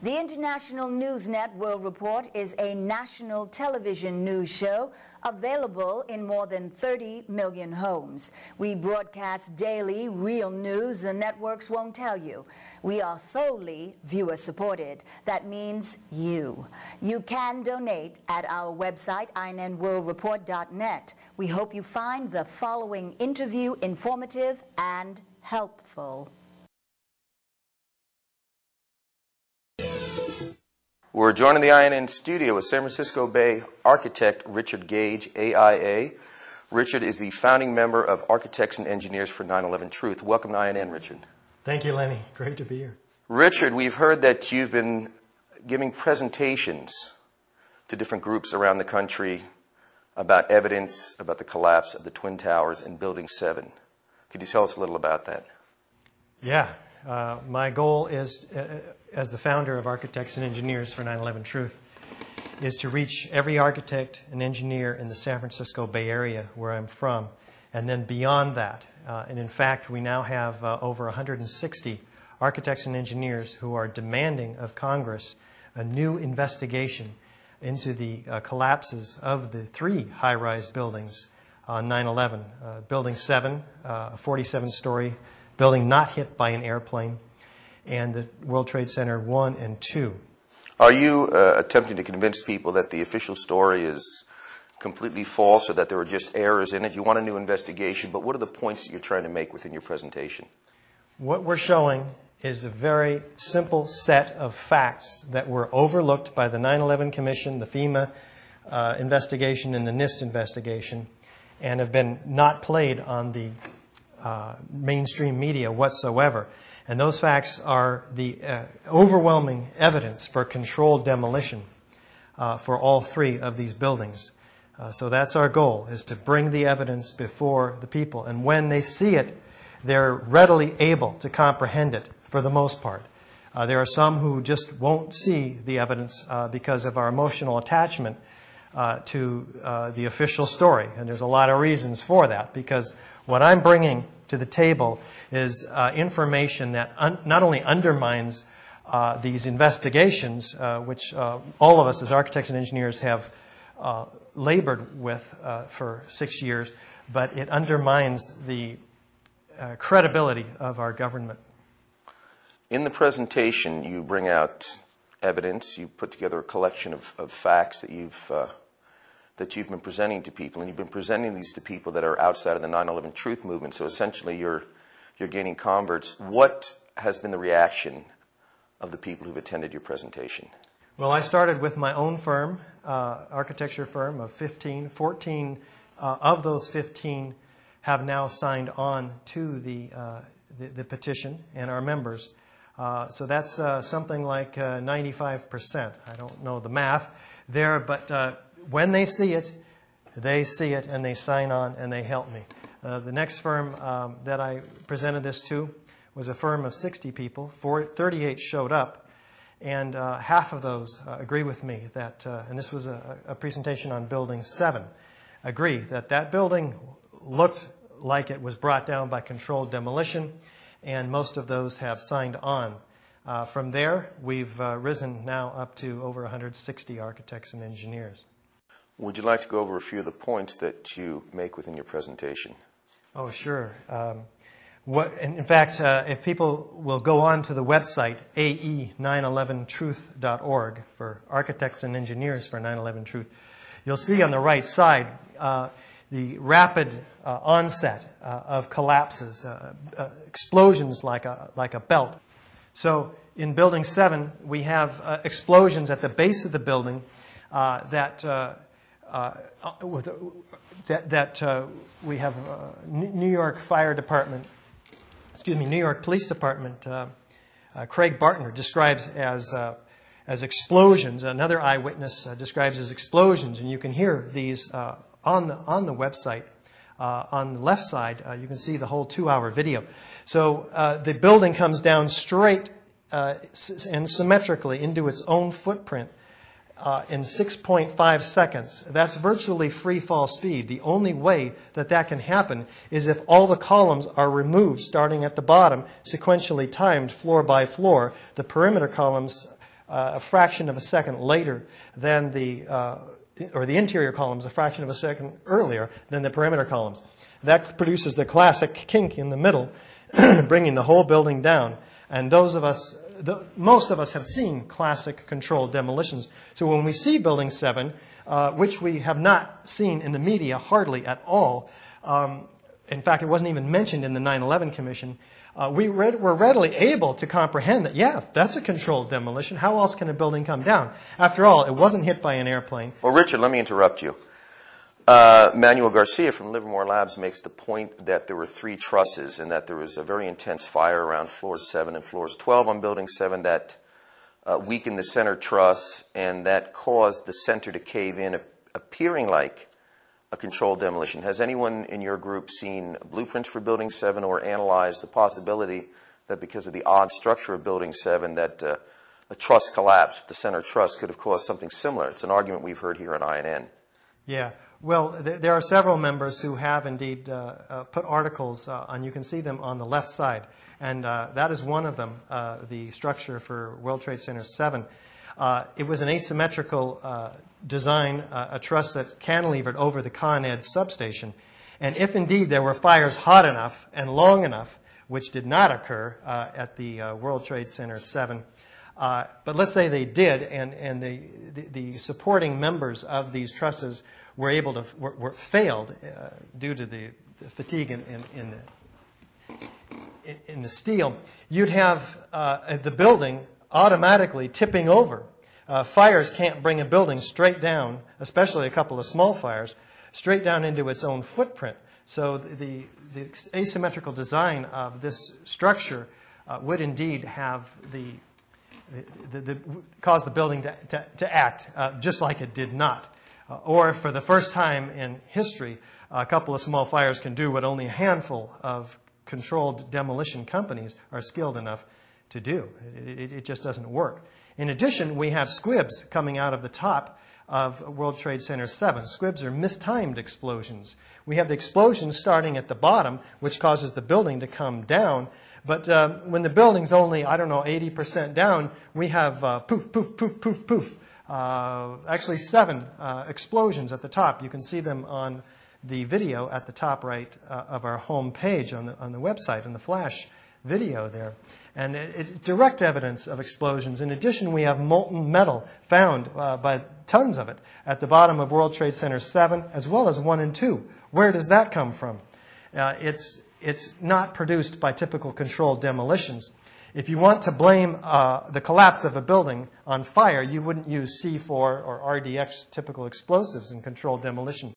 The International Newsnet World Report is a national television news show available in more than 30 million homes. We broadcast daily real news the networks won't tell you. We are solely viewer-supported. That means you. You can donate at our website, INNWorldReport.net. We hope you find the following interview informative and helpful. We're joining the INN studio with San Francisco Bay architect Richard Gage, AIA. Richard is the founding member of Architects and Engineers for 9/11 Truth. Welcome to INN, Richard. Thank you, Lenny. Great to be here. Richard, we've heard that you've been giving presentations to different groups around the country about evidence about the collapse of the Twin Towers in Building 7. Could you tell us a little about that? Yeah. My goal is, as the founder of Architects and Engineers for 9/11 Truth, is to reach every architect and engineer in the San Francisco Bay Area, where I'm from, and then beyond that. And in fact, we now have over 160 architects and engineers who are demanding of Congress a new investigation into the collapses of the three high-rise buildings on 9/11. Building 7, a 47-story building not hit by an airplane, and the World Trade Center 1 and 2. Are you attempting to convince people that the official story is completely false or that there are just errors in it? You want a new investigation, but what are the points that you're trying to make within your presentation? What we're showing is a very simple set of facts that were overlooked by the 9/11 Commission, the FEMA investigation, and the NIST investigation, and have been not played on the mainstream media whatsoever. And those facts are the overwhelming evidence for controlled demolition for all three of these buildings. So that's our goal, is to bring the evidence before the people. And when they see it, they're readily able to comprehend it for the most part. There are some who just won't see the evidence because of our emotional attachment to the official story. And there's a lot of reasons for that, because what I'm bringing to the table is information that not only undermines these investigations, which all of us as architects and engineers have labored with for 6 years, but it undermines the credibility of our government. In the presentation, you bring out evidence. You put together a collection of facts that you've been presenting to people, and you've been presenting these to people that are outside of the 9/11 Truth movement. So essentially, you're gaining converts. What has been the reaction of the people who've attended your presentation? Well, I started with my own firm, architecture firm of 15. 14 of those 15 have now signed on to the petition and are members. So that's something like 95%. I don't know the math there, but when they see it and they sign on and they help me. The next firm that I presented this to was a firm of 60 people. 38 showed up, and half of those agree with me that, and this was a presentation on Building 7, agree that that building looked like it was brought down by controlled demolition, and most of those have signed on. From there, we've risen now up to over 160 architects and engineers. Would you like to go over a few of the points that you make within your presentation? Oh, sure. In fact, if people will go on to the website, ae911truth.org, for Architects and Engineers for 9/11 Truth, you'll see on the right side the rapid onset of collapses, explosions like a belt. So in Building 7, we have explosions at the base of the building that we have New York Fire Department, New York Police Department, Craig Bartner describes as explosions. Another eyewitness describes as explosions, and you can hear these on the website. On the left side, you can see the whole 2-hour video. So the building comes down straight and symmetrically into its own footprint in 6.5 seconds. That's virtually free fall speed. The only way that can happen is if all the columns are removed starting at the bottom, sequentially timed floor by floor. The perimeter columns a fraction of a second later than or the interior columns a fraction of a second earlier than the perimeter columns. That produces the classic kink in the middle, bringing the whole building down. And most of us have seen classic controlled demolitions. So when we see Building 7, which we have not seen in the media hardly at all, in fact, it wasn't even mentioned in the 9/11 Commission, we're readily able to comprehend that, yeah, that's a controlled demolition. How else can a building come down? After all, it wasn't hit by an airplane. Well, Richard, let me interrupt you. Manuel Garcia from Livermore Labs makes the point that there were 3 trusses and that there was a very intense fire around floors 7 and floors 12 on Building 7 that weakened the center truss and that caused the center to cave in, appearing like a controlled demolition. Has anyone in your group seen blueprints for Building 7 or analyzed the possibility that because of the odd structure of Building 7 that a truss collapse, the center truss, could have caused something similar? It's an argument we've heard here on INN. Yeah. Well, there are several members who have indeed put articles on. You can see them on the left side. And that is one of them, the structure for World Trade Center 7. It was an asymmetrical design, a truss that cantilevered over the Con Ed substation. And if indeed there were fires hot enough and long enough, which did not occur at the World Trade Center 7, but let's say they did, and the supporting members of these trusses were failed due to the fatigue in the steel, you'd have the building automatically tipping over. Fires can't bring a building straight down, especially a couple of small fires, straight down into its own footprint. So the asymmetrical design of this structure would indeed have cause the building to act just like it did not. Or for the first time in history, a couple of small fires can do what only a handful of controlled demolition companies are skilled enough to do. It just doesn't work. In addition, we have squibs coming out of the top of World Trade Center 7. Squibs are mistimed explosions. We have the explosion starting at the bottom, which causes the building to come down. But when the building's only, 80% down, we have poof, poof, poof, poof, poof. Actually 7 explosions at the top. You can see them on the video at the top right of our home page on the website, in the flash video there. And it's direct evidence of explosions. In addition, we have molten metal found by tons of it at the bottom of World Trade Center 7, as well as 1 and 2. Where does that come from? It's not produced by typical controlled demolitions. If you want to blame the collapse of a building on fire, you wouldn't use C4 or RDX typical explosives in controlled demolition.